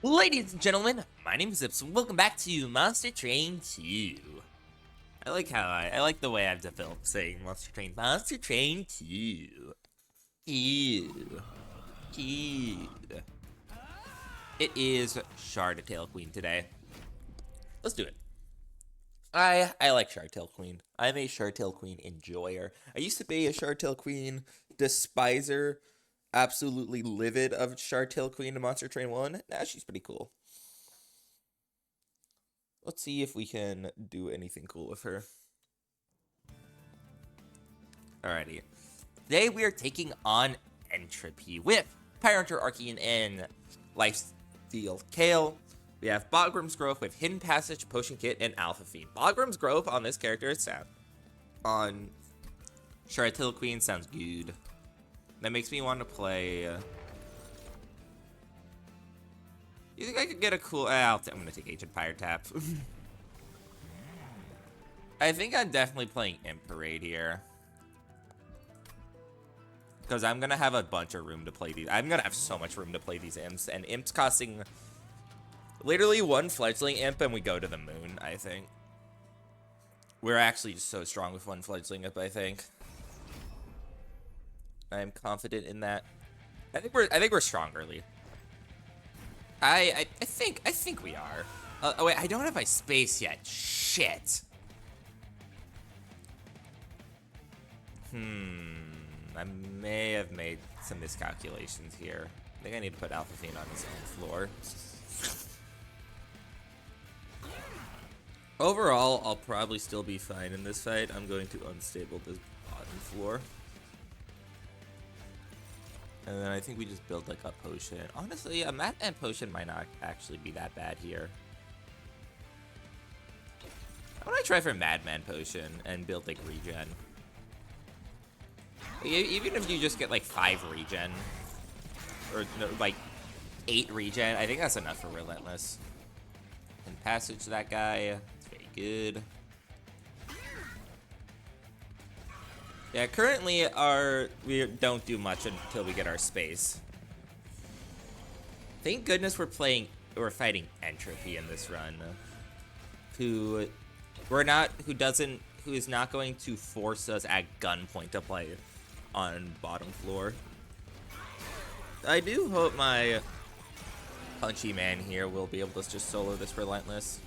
Ladies and gentlemen, my name is Zips, and welcome back to Monster Train 2. I like the way I've developed saying Monster Train 2. Ew. Ew. It is Shardtail Queen today. Let's do it. I like Shardtail Queen. I'm a Shardtail Queen enjoyer. I used to be a Shardtail Queen despiser, absolutely livid of Shardtail Queen in Monster Train 1. Now she's pretty cool. Let's see if we can do anything cool with her. Alrighty. Today we are taking on Entropy with Pyronter Archean and Lifesteal Kale. We have Bogrim's Grove with Hidden Passage, Potion Kit, and Alpha Fiend. Bogrim's Grove on this character sound. On Shardtail Queen sounds good. That makes me want to play. You think I could get a cool? I'm gonna take Ancient Fire Tap. I think I'm definitely playing Imp Parade here. Because I'm gonna have a bunch of room to play these. I'm gonna have so much room to play these imps, and imps costing literally one fledgling imp, and we go to the moon. I think we're actually just so strong with one fledgling imp. I think I am confident in that. I think we're strong early. I think we are. Oh wait, I don't have my space yet. Shit. I may have made some miscalculations here. I think I need to put Alpha Fiend on his own floor. Overall, I'll probably still be fine in this fight. I'm going to unstable this bottom floor. And then I think we just build like a potion. Honestly, a Madman potion might not actually be that bad here. Why don't I try for Madman potion and build like regen? Even if you just get like 5 regen, or no, like 8 regen, I think that's enough for Relentless. And passage that guy, it's very good. Yeah, currently we don't do much until we get our space. Thank goodness we're fighting Entropy in this run, who is not going to force us at gunpoint to play on bottom floor. I do hope my punchy man here will be able to just solo this Relentless.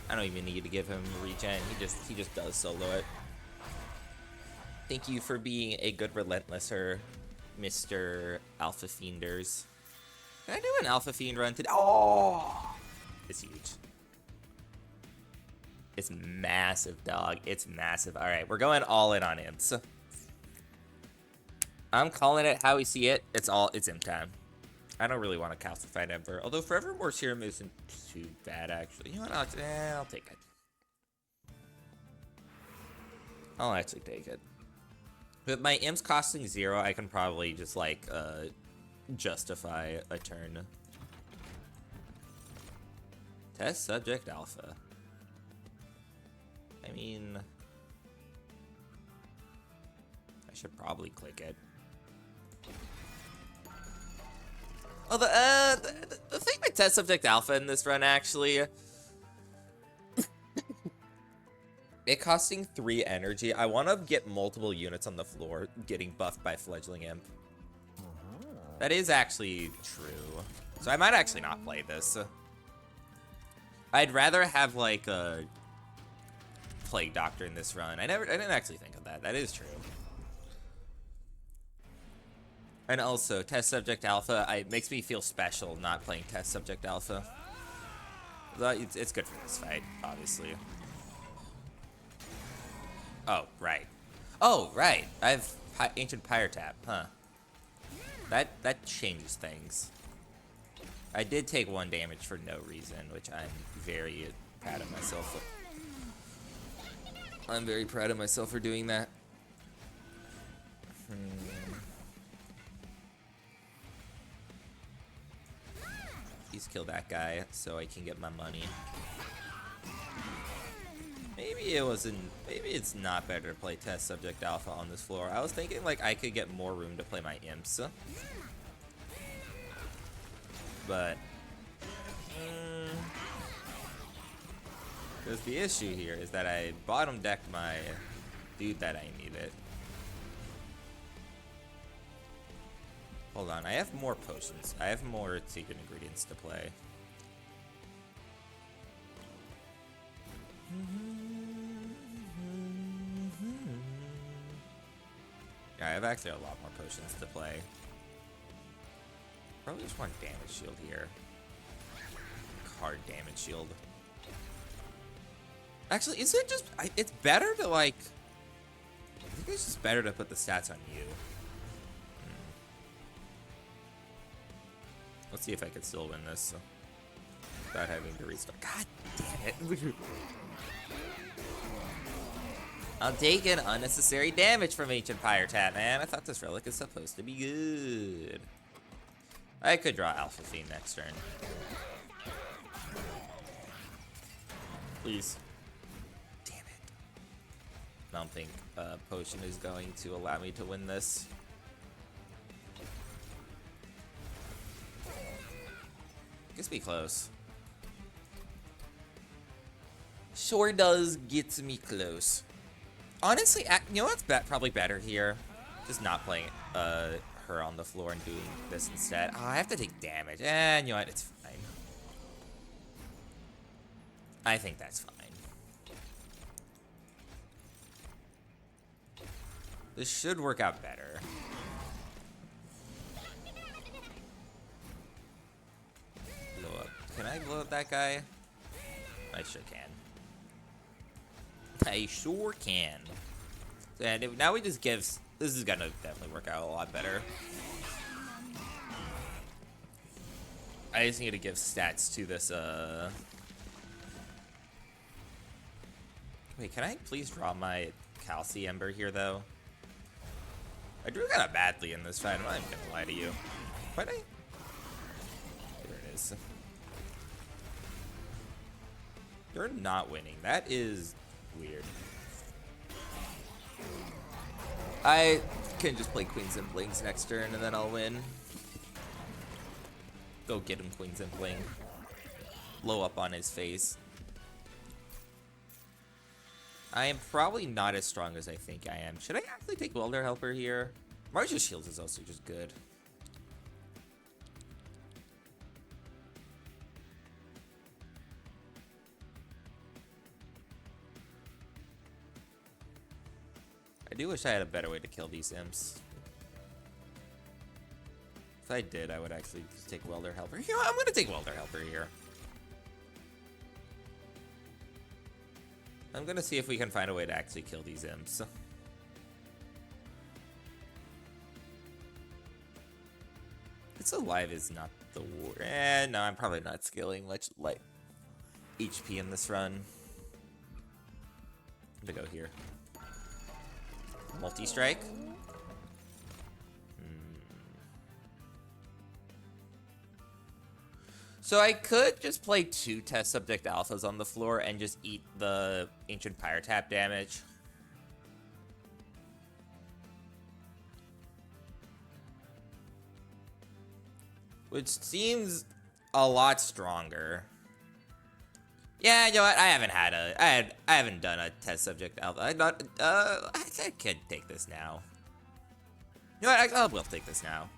I don't even need to give him regen. He just does solo it. Thank you for being a good Relentlesser, Mr. Alpha Fienders. Can I do an Alpha Fiend run today? Oh! It's huge. It's massive, dog. It's massive. Alright, we're going all in on imps. I'm calling it how we see it. It's imp time. I don't really want to calcified Emperor, although Forevermore Serum isn't too bad, actually. You know what? I'll take it. I'll actually take it. With my imps costing 0, I can probably just, like, justify a turn. Test Subject Alpha. I mean, I should probably click it. Well, the thing with Test Subject Alpha in this run, actually, it costing 3 energy. I want to get multiple units on the floor getting buffed by Fledgling Imp. That is actually true. So I might actually not play this. I'd rather have like a Plague Doctor in this run. I didn't actually think of that. That is true. And also, Test Subject Alpha, it makes me feel special not playing Test Subject Alpha. It's good for this fight, obviously. Oh, right. Oh, right. I have Ancient Fire Tap, huh? That changes things. I did take 1 damage for no reason, which I'm very proud of myself for. I'm very proud of myself for doing that. Please kill that guy so I can get my money. Maybe it's not better to play Test Subject Alpha on this floor. I was thinking like I could get more room to play my imps. but because the issue here is that I bottom decked my dude that I needed. Hold on, I have more potions. I have more secret ingredients to play. Yeah, I have actually a lot more potions to play. Probably just want damage shield here. Hard damage shield. Actually, is it just... it's better to, like... I think it's just better to put the stats on you. Let's see if I can still win this without having to restart. God damn it. I'll take an unnecessary damage from Ancient Fire Tap, man. I thought this relic is supposed to be good. I could draw Alpha Fiend next turn. Please. Damn it. I don't think Potion is going to allow me to win this. Gets me close. Sure does get me close. Honestly, you know what's probably better here? Just not playing her on the floor and doing this instead. Oh, I have to take damage. And you know what? It's fine. I think that's fine. This should work out better. Blow up. Can I blow up that guy? I sure can. I sure can. And now we just give... This is gonna definitely work out a lot better. I just need to give stats to this, Wait, can I please draw my Calci Ember here, though? I drew kind of badly in this fight. I'm not even gonna lie to you. Why'd I... There it is. You're not winning. That is weird. I can just play Queens and Blings next turn and then I'll win. Go get him, Queens and Bling. Blow up on his face. I am probably not as strong as I think I am. Should I actually take Welder Helper here? Martial Shields is also just good. I do wish I had a better way to kill these imps. If I did, I would actually just take Welder Helper. You know, I'm gonna take Welder Helper here. I'm gonna see if we can find a way to actually kill these imps. It's alive is not the war. No, I'm probably not scaling much like HP in this run. I'm gonna go here. Multi-strike. So I could just play 2 test subject alphas on the floor and just eat the Ancient Fire Tap damage. Which seems a lot stronger. Yeah, you know what? I haven't done a test subject alpha. I could take this now. You know what? I will take this now.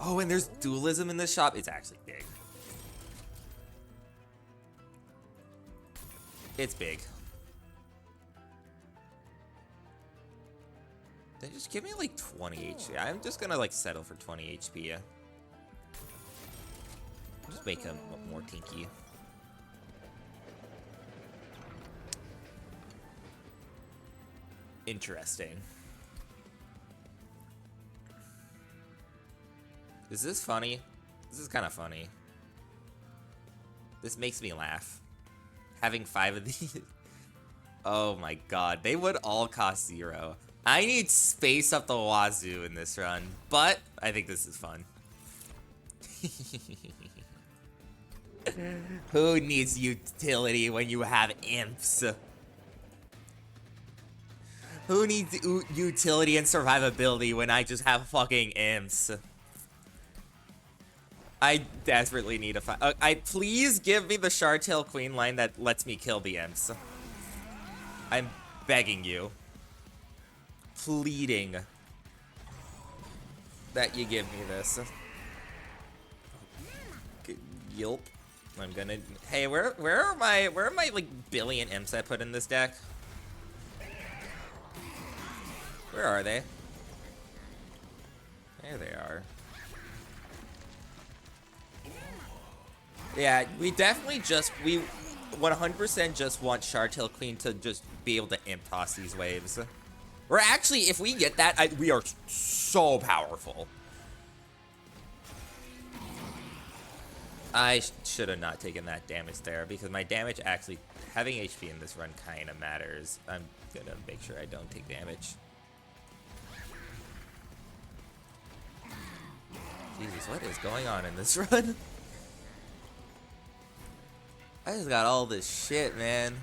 Oh, and there's dualism in this shop. It's actually big. It's big. Then just give me like 20 HP. I'm just gonna like settle for 20 HP. Just make him more tinky. Interesting. Is this funny? This is kind of funny. This makes me laugh. Having 5 of these. Oh my god. They would all cost 0. I need space up the wazoo in this run. But I think this is fun. Who needs utility when you have imps? Who needs utility and survivability when I just have fucking imps? I desperately need a fight. Please give me the Shardtail Queen line that lets me kill the imps. I'm begging you. Pleading that you give me this. Yelp. I'm gonna. Hey, where are my like billion imps I put in this deck? Where are they? There they are. Yeah, we definitely we 100% just want Shardtail Queen to just be able to imp toss these waves. Or actually, if we get that, we are so powerful. I should have not taken that damage there, because my damage actually, having HP in this run kind of matters. I'm gonna make sure I don't take damage. Jesus, what is going on in this run? I just got all this shit, man.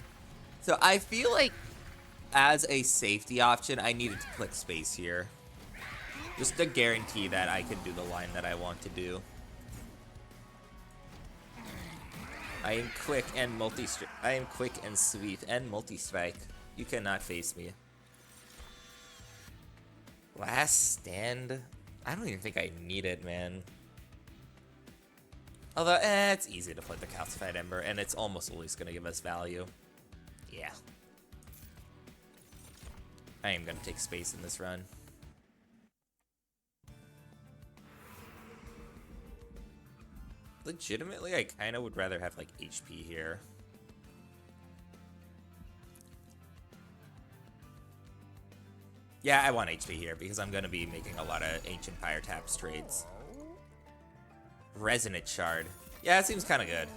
So I feel like as a safety option, I needed to click space here. Just to guarantee that I can do the line that I want to do. I am quick and sweet and multi-strike. You cannot face me. Last stand? I don't even think I need it, man. Although, it's easy to play the Calcified Ember, and it's almost always gonna give us value. Yeah. I am gonna take space in this run. Legitimately, I kind of would rather have, like, HP here. Yeah, I want HP here, because I'm gonna be making a lot of Ancient Pyre Taps trades. Resonant Shard. Yeah, it seems kind of good.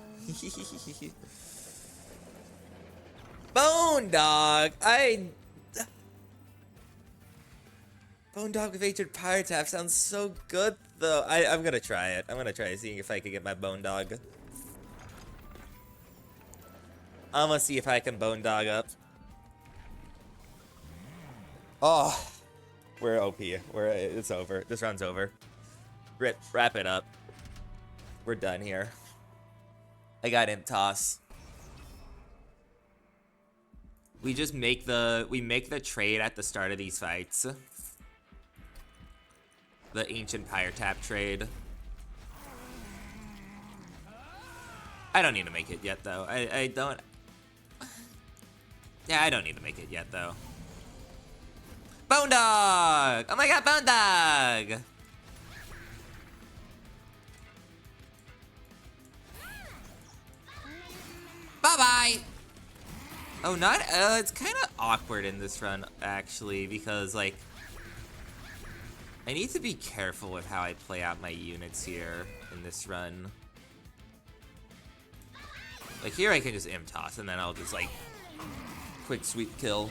Bone Dog! Bone Dog with Ancient Pyre Tap sounds so good, though. I'm gonna try it. I'm gonna try seeing if I can get my Bone Dog. I'm gonna see if I can Bone Dog up. Oh, we're OP. It's over. This round's over. Wrap it up. We're done here. I got Imp Toss. We just make the trade at the start of these fights. The Ancient Pyre Tap trade. I don't need to make it yet, though. I don't. Yeah, I don't need to make it yet, though. Bone Dog! Oh my god, Bone Dog! Bye-bye! Oh, not, it's kind of awkward in this run, actually, because, like, I need to be careful with how I play out my units here in this run. Like, here I can just Imp Toss, and then I'll just, like, quick sweep kill.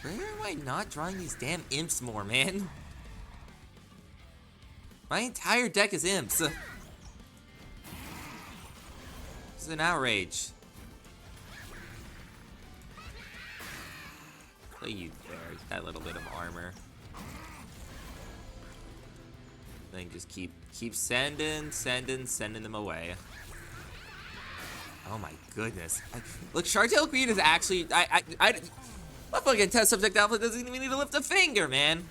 Where am I not drawing these damn imps more, man? My entire deck is imps. This is an outrage. Play you there, that little bit of armor. Then just keep sending them away. Oh my goodness. Look, Shardtail Queen is actually, my fucking test subject alpha doesn't even need to lift a finger, man.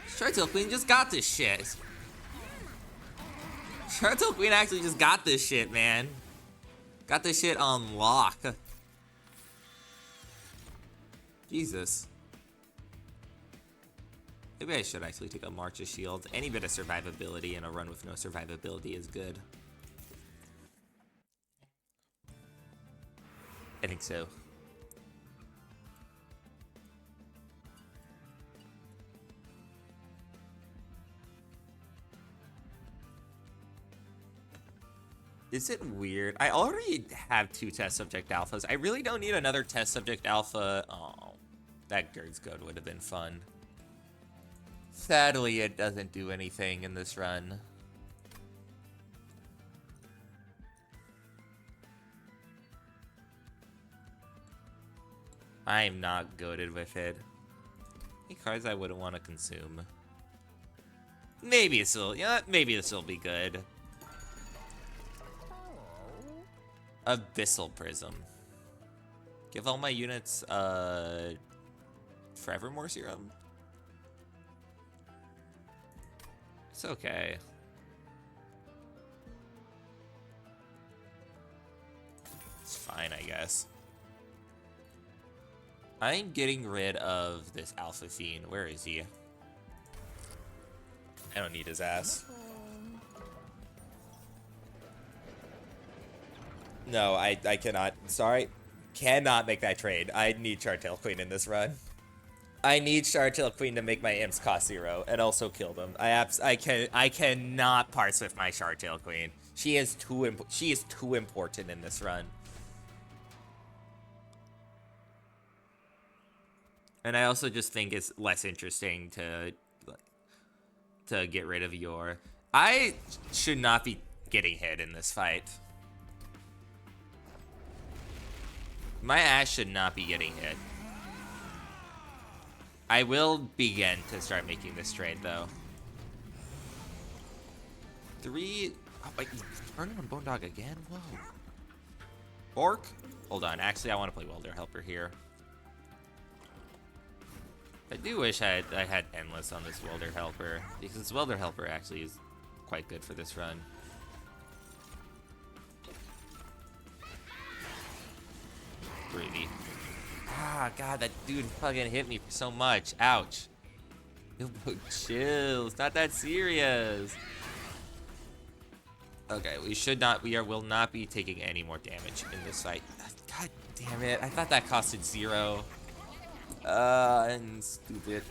Shardtail Queen just got this shit. Shardtail Queen actually just got this shit, man. Got this shit on lock. Jesus. Maybe I should actually take a March of Shields. Any bit of survivability in a run with no survivability is good. I think so. Is it weird? I already have 2 test subject alphas. I really don't need another test subject alpha. Oh, that Gerd's Goad would have been fun. Sadly, it doesn't do anything in this run. I am not goated with it. Any cards I wouldn't want to consume. Maybe this will, maybe this will be good. Abyssal Prism. Give all my units, Forevermore Serum? It's okay. It's fine, I guess. I'm getting rid of this Alpha Fiend. Where is he? I don't need his ass. No, I cannot. Sorry. Cannot make that trade. I need Shardtail Queen in this run. I need Shardtail Queen to make my imps cost 0 and also kill them. I cannot parse with my Shardtail Queen. She is too important in this run. And I also just think it's less interesting to get rid of Yor. I should not be getting hit in this fight. My ass should not be getting hit. I will begin to start making this trade, though. 3... Oh, wait, turn on Bone Dog again? Whoa. Orc? Hold on, actually, I want to play Welder Helper here. I do wish I had Endless on this Welder Helper, because Welder Helper actually is quite good for this run. Groovy. Ah, God, that dude fucking hit me so much. Ouch. Chill. It's not that serious. Okay, will not be taking any more damage in this fight. God damn it. I thought that costed 0. I'm stupid.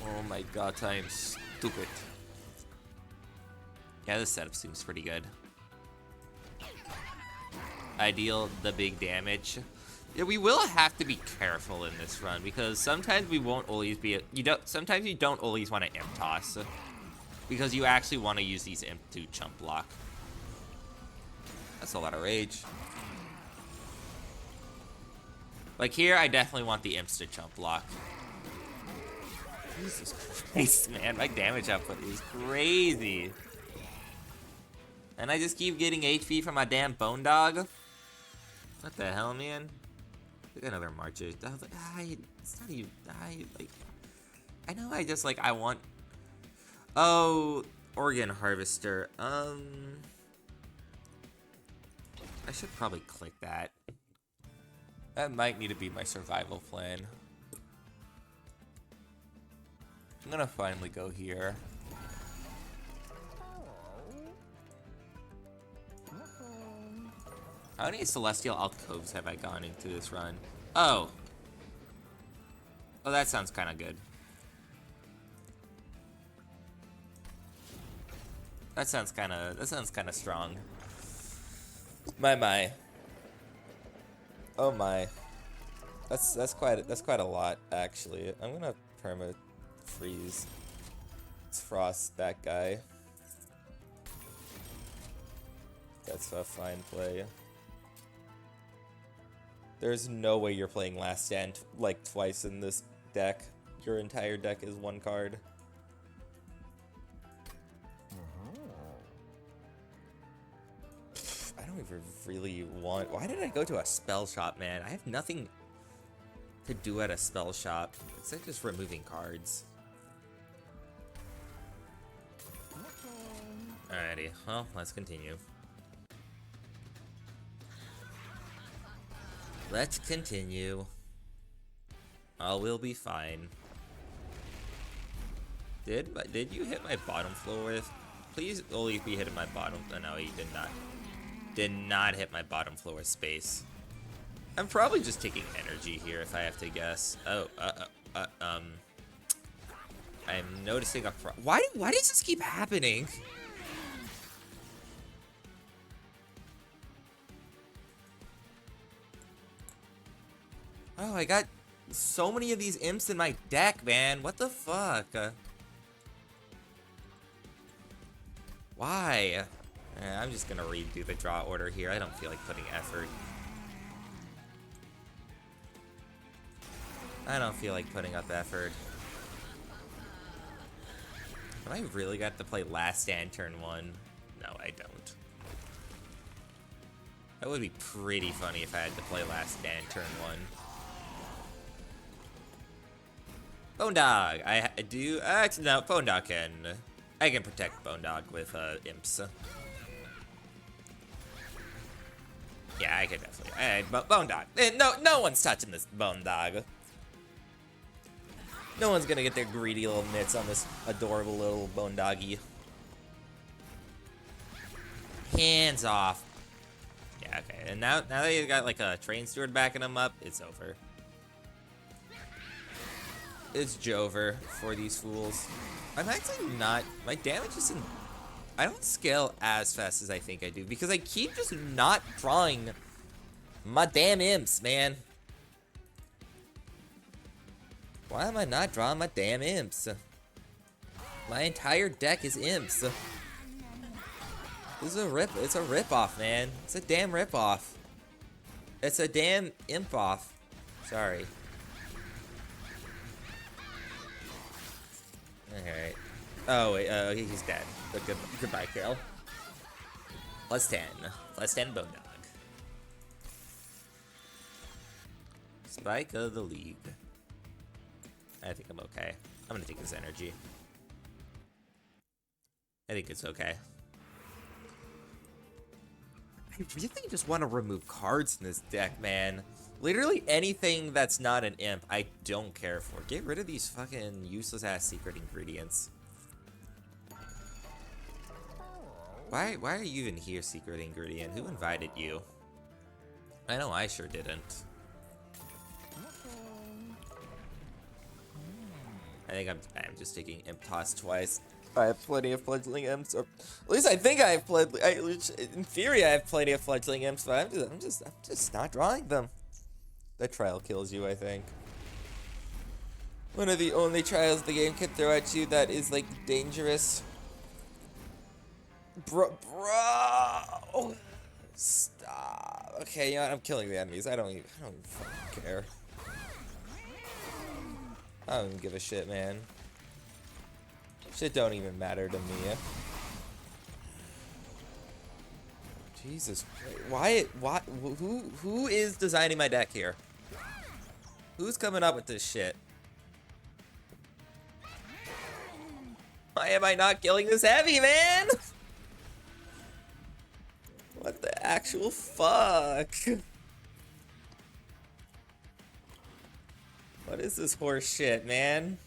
Oh my God, I'm stupid. Yeah, this setup seems pretty good. I deal the big damage. Yeah, we will have to be careful in this run because sometimes we won't always be. Sometimes you don't always want to imp toss because you actually want to use these imp to chump block. That's a lot of rage. Like here, I definitely want the imps to chump block. Jesus Christ, man, my damage output is crazy. And I just keep getting HP from my damn Bone Dog. What the hell, man? Look at another Marcher. It's not even. I know. I want. Oh, Organ Harvester. I should probably click that. That might need to be my survival plan. I'm gonna finally go here. How many Celestial Alcoves have I gone into this run? Oh. Oh, that sounds kind of good. That sounds kind of strong. My. Oh my. That's quite a lot actually. I'm gonna perma freeze. Let's frost that guy. That's a fine play. There's no way you're playing Last Stand like twice in this deck. Your entire deck is one card. I don't even really want... Why did I go to a spell shop, man? I have nothing to do at a spell shop. It's like just removing cards. Alrighty, well, let's continue. Let's continue. All will be fine. Did you hit my bottom floor with? Please only be hitting my bottom. Oh, no, he did not. Did not hit my bottom floor with space. I'm probably just taking energy here if I have to guess. Oh, I'm noticing a why does this keep happening? Oh, I got so many of these imps in my deck, man. What the fuck? Why? I'm just gonna redo the draw order here. I don't feel like putting effort. I don't feel like putting up effort. Have I really got to play Last Stand turn 1? No, I don't. That would be pretty funny if I had to play Last Stand turn 1. Bone Dog! I do... Actually, no, Bone Dog can... I can protect Bone Dog with imps. Yeah, I could definitely... Bone Dog. No one's touching this Bone Dog. No one's gonna get their greedy little mitts on this adorable little Bone Doggy. Hands off. Yeah, okay. And now that you got like a train steward backing him up, it's over. It's Jover for these fools. I'm actually not... My damage isn't... I don't scale as fast as I think I do because I keep just not drawing my damn imps, man. Why am I not drawing my damn imps? My entire deck is imps. This is a rip. It's a rip-off, man. It's a damn rip-off. It's a damn imp-off. Sorry. Alright. Oh, wait. He's dead. But goodbye, Carol. +10. +10 Bone Dog. Spike of the League. I think I'm okay. I'm gonna take this energy. I think it's okay. I really just want to remove cards in this deck, man. Literally anything that's not an imp, I don't care for. Get rid of these fucking useless-ass secret ingredients. Why are you even here, secret ingredient? Who invited you? I know I sure didn't. I think I'm just taking imp toss twice. I have plenty of fledgling imps, or at least I think I have in theory I have plenty of fledgling imps, but I'm just not drawing them. That trial kills you, I think. One of the only trials the game can throw at you that is like dangerous. Bro, stop. Okay, you know what? I'm killing the enemies. I don't even fucking care. I don't even give a shit, man. Shit don't even matter to me. Jesus Christ. Why, who is designing my deck here? Who's coming up with this shit? Why am I not killing this heavy, man? What the actual fuck? What is this horse shit, man?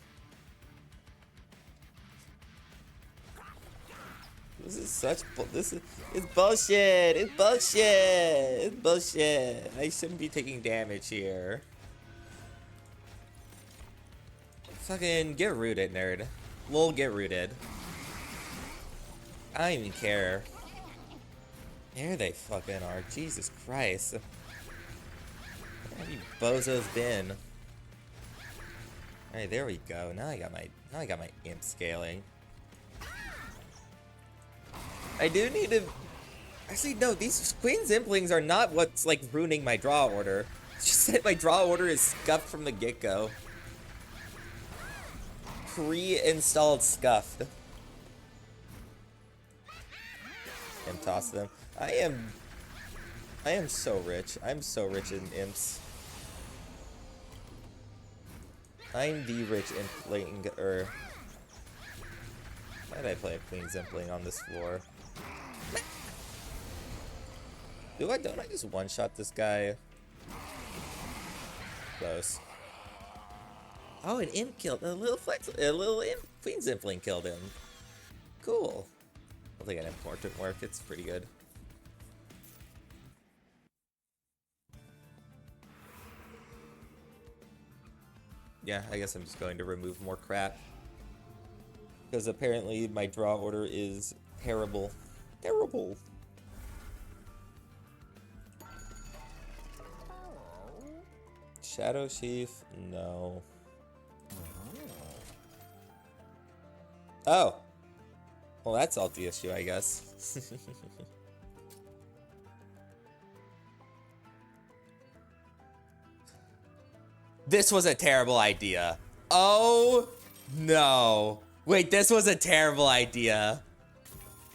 It's bullshit. It's bullshit. It's bullshit. I shouldn't be taking damage here. Fucking get rooted, nerd. Lol, get rooted. I don't even care. There they fucking are. Jesus Christ. Where have you bozos been? Alright, there we go. Now I got my imp scaling. I do need to... Actually, no, these Queen's Implings are not what's, like, ruining my draw order. It's just that my draw order is scuffed from the get-go. Pre-installed scuffed. And toss them. I am so rich. I'm so rich in imps. I'm the rich implinger. Why did I play a Queen's Impling on this floor? Don't I just one-shot this guy? Close. Oh, an imp killed a little imp Queen's Impling killed him. Cool. I think an important work. It's pretty good. Yeah, I guess I'm just going to remove more crap. Because apparently my draw order is terrible. Terrible. Shadow Chief? No. Oh. Well, that solved the issue, I guess. This was a terrible idea. Oh, no. Wait, this was a terrible idea.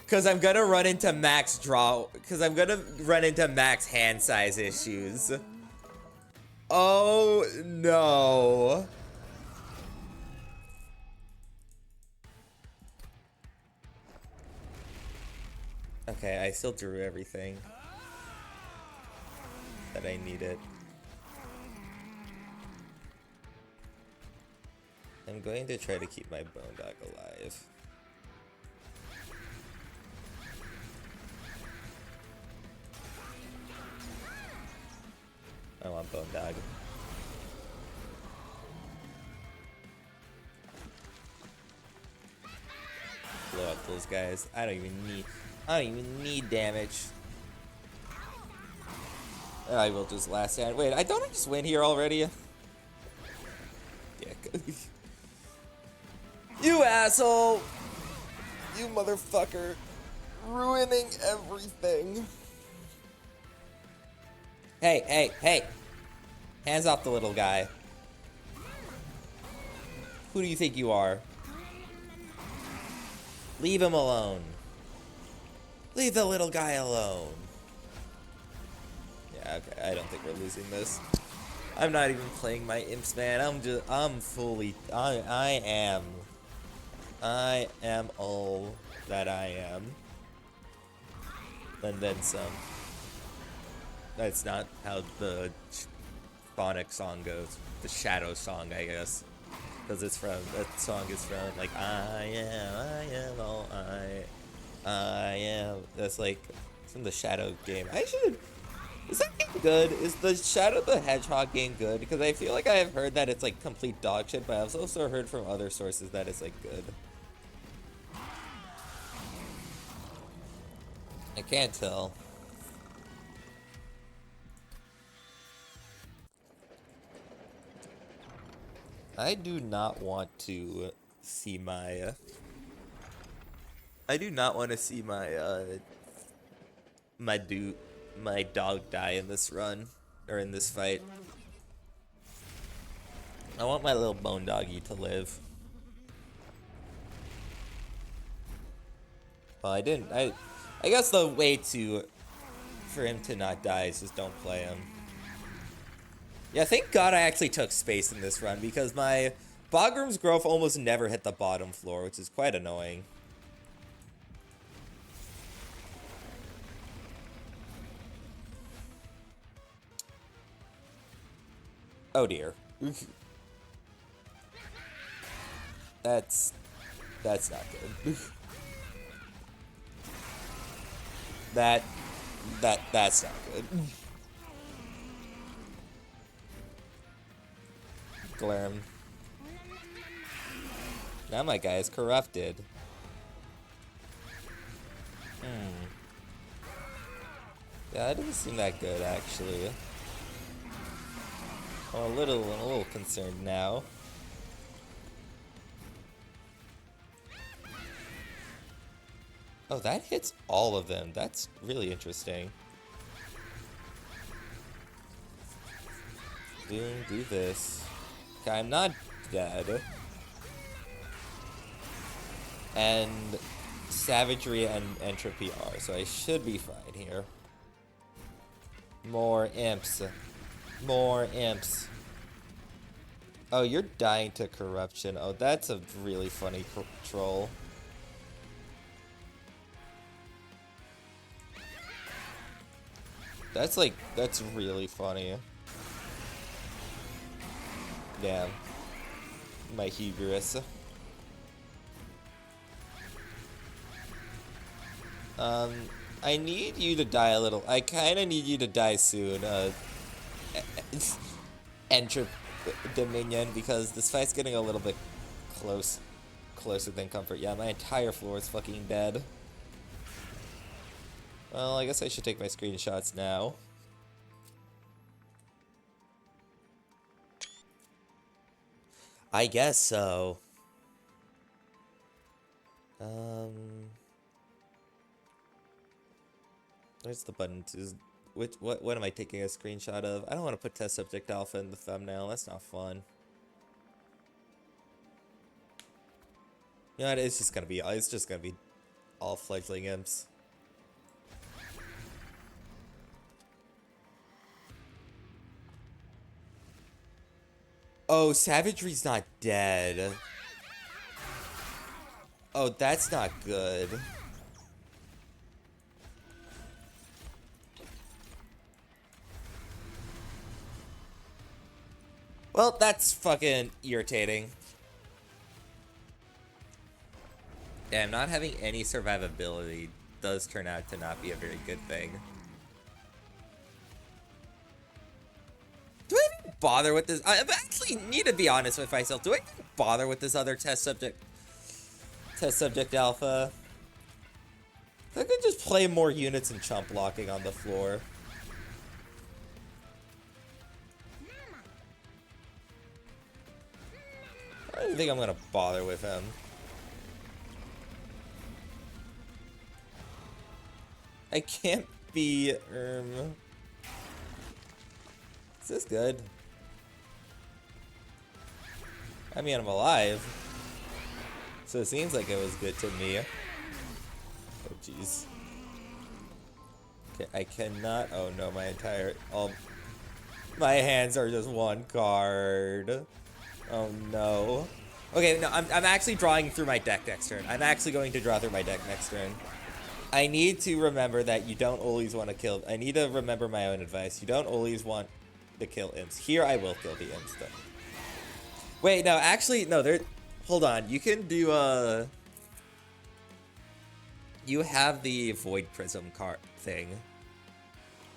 Because I'm going to run into max draw. Because I'm going to run into max hand size issues. Oh, no. Okay, I still drew everything that I needed. I'm going to try to keep my bone dog alive. I want bone dog. Blow up those guys. I don't even need damage. I will just last stand. Wait, don't I just win here already? Dick. You asshole! You motherfucker. Ruining everything. Hey. Hands off the little guy. Who do you think you are? Leave him alone. Leave the little guy alone. Yeah, okay, I don't think we're losing this. I'm not even playing my imps, man. I'm fully, I am all that I am. And then some. That's not how the phonic song goes. The Shadow song, I guess. Because it's from, that song is from, like, I am all I am. That's like, it's from the Shadow game. Is that game good? Is the Shadow the Hedgehog game good? Because I feel like I have heard that it's like complete dog shit, but I've also heard from other sources that it's like good. I can't tell. I do not want to see my my dog die in this run or in this fight. I want my little bone doggy to live. Well, I guess the way for him to not die is just don't play him. Yeah, thank God I actually took space in this run because my Bogram's growth almost never hit the bottom floor, which is quite annoying. Oh dear. That's not good. That's not good. Glarm. Now my guy is corrupted. Yeah, that doesn't seem that good actually. I'm a little concerned now. Oh, that hits all of them. That's really interesting. Do this. Okay, I'm not dead. And savagery and entropy are, so I should be fine here. More imps. More imps. Oh, you're dying to corruption. Oh, that's a really funny troll. That's really funny. Damn. My hubris. I need you to die a little. I kinda need you to die soon. Enter Dominion, because this fight's getting a little bit closer than comfort. Yeah, my entire floor is fucking dead. Well, I guess I should take my screenshots now. I guess so. Where's the button to what am I taking a screenshot of? I don't want to put test subject alpha in the thumbnail. That's not fun. You know what? It's just gonna be all fledgling imps. Oh, Savagery's not dead. Oh, that's not good. Well, that's fucking irritating. Damn, not having any survivability does turn out to not be a very good thing. Do I even bother with this? I actually need to be honest with myself. Do I even bother with this other test subject alpha? I could just play more units and chump blocking on the floor. I don't think I'm gonna bother with him. I can't be Is this good? I mean, I'm alive, so it seems like it was good to me. Oh jeez. Okay, I cannot. Oh no, my hands are just one card. Oh no. Okay, no, I'm actually drawing through my deck next turn. I'm actually going to draw through my deck next turn. I need to remember that you don't always want to kill. I need to remember my own advice. You don't always want to kill imps. Here, I will kill the imps, though. Wait, no, actually, no, hold on. You can do, you have the Void Prism card thing.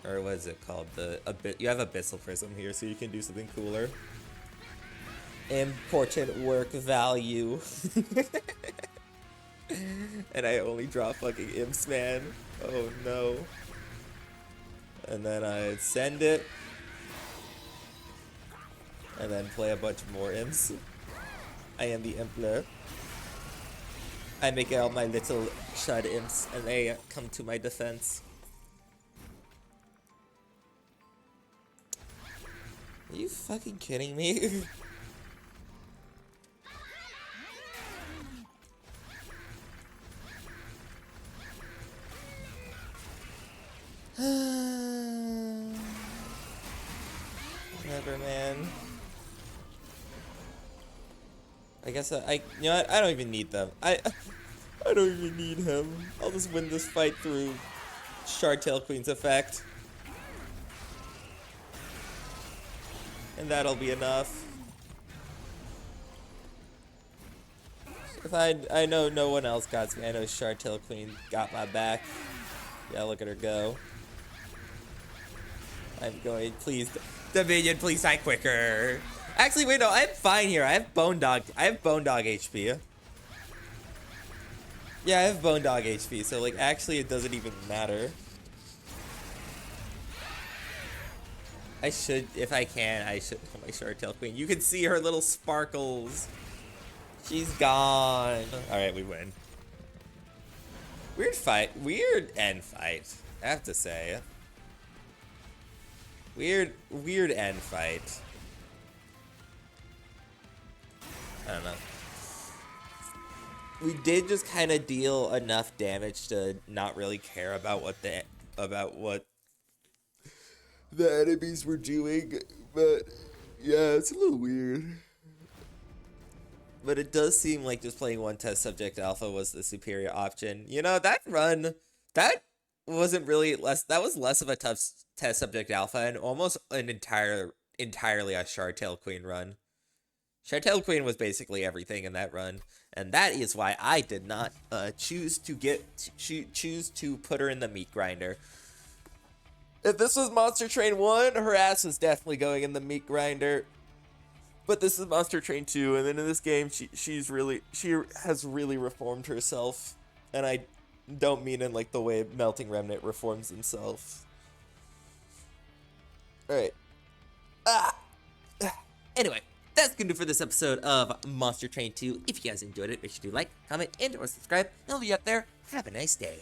Or what is it called? You have Abyssal Prism here, so you can do something cooler. Important work value. And I only draw fucking imps, man. Oh no. And then I send it. And then play a bunch more imps. I am the Impler. I make all my little Shard imps and they come to my defense. Are you fucking kidding me? Whatever, man. I guess you know what? I don't even need them. I don't even need him. I'll just win this fight through Shardtail Queen's effect. And that'll be enough. If I know no one else got me. I know Shardtail Queen got my back. Yeah, look at her go. I'm going, please, Dominion, please die quicker. Actually, wait, no, I'm fine here. I have Bone Dog HP. Yeah, I have Bone Dog HP, so, like, actually, it doesn't even matter. I should, if I can, I should kill my Shardtail Queen. You can see her little sparkles. She's gone. Alright, we win. Weird fight. Weird end fight, I have to say. Weird end fight. I don't know. We did just kind of deal enough damage to not really care about what the enemies were doing, but yeah, it's a little weird. But it does seem like just playing one test subject alpha was the superior option. You know, that run, that wasn't really that was less of a tough test subject alpha and almost an entirely a Shardtail Queen run. Shardtail Queen was basically everything in that run, and that is why I did not choose to put her in the meat grinder. If this was Monster Train 1, her ass was definitely going in the meat grinder. But this is Monster Train 2, and then in this game, she has really reformed herself, and I don't mean in like the way Melting Remnant reforms himself. All right. Anyway, that's gonna do for this episode of Monster Train 2. If you guys enjoyed it, make sure to like, comment, and or subscribe. And I'll be up there. Have a nice day.